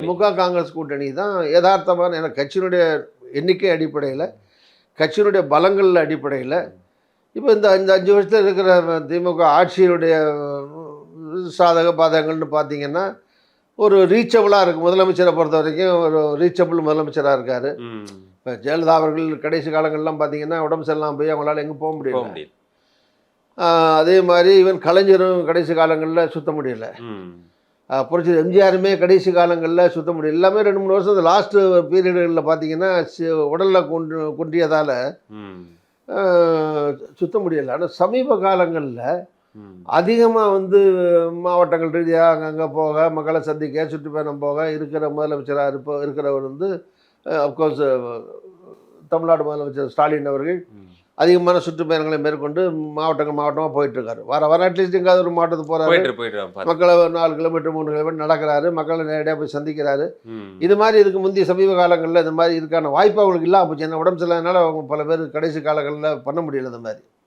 திமுக காங்கிரஸ் கூட்டணி தான் யதார்த்தமான, ஏன்னா கட்சியினுடைய எண்ணிக்கை அடிப்படையில், கட்சியினுடைய பலங்கள் அடிப்படையில் இப்போ இந்த இந்த 5 வருஷத்தில் இருக்கிற திமுக ஆட்சியினுடைய சாதக பாதகங்கள்னு பார்த்தீங்கன்னா, ஒரு ரீச்சபிளாக இருக்குது. முதலமைச்சரை பொறுத்த வரைக்கும் ஒரு ரீச்சபிள் முதலமைச்சராக இருக்கார். இப்போ ஜெயலலிதா அவர்கள் கடைசி காலங்கள்லாம் பார்த்தீங்கன்னா உடம்பு சரியில்லாமல் போய் அவங்களால எங்கே போக முடியல. அதே மாதிரி ஈவன் கலைஞரும் கடைசி காலங்களில் சுத்த முடியல. புரட்சி எம்ஜிஆருமே கடைசி காலங்களில் சுத்த முடியல. எல்லாமே 2-3 வருஷம் இந்த லாஸ்ட்டு பீரியடுகளில் பார்த்தீங்கன்னா உடலில் குன்றியதால் சுத்த முடியலை. ஆனால் சமீப காலங்களில் அதிகமாக வந்து மாவட்டங்கள் ரீதியாக அங்கங்கே போக, மக்களை சந்திக்க, சுற்றுப்பயணம் போக இருக்கிற முதலமைச்சராக இருக்கிறவர் வந்து அப்கோர்ஸ் தமிழ்நாடு முதலமைச்சர் ஸ்டாலின் அவர்கள் அதிகமான சுற்றுப்பயணங்களை மேற்கொண்டு மாவட்டமாக போயிட்டுருக்காரு. வர அட்லீஸ்ட் எங்காவது ஒரு மாவட்டத்துக்கு போகிறாரு, மக்களை 4 கிலோமீட்டர் 3 கிலோமீட்டர் நடக்கிறாரு, மக்களை நேரடியாக போய் சந்திக்கிறாரு. இது மாதிரி இதுக்கு முந்தைய சமீப காலங்களில் இந்த மாதிரி இதுக்கான வாய்ப்பு அவங்களுக்கு இல்லாமல் போச்சு. ஏன்னா உடம்பு சரியில்லாதனால அவங்க பல பேர் கடைசி காலங்களில் பண்ண முடியல இந்த மாதிரி.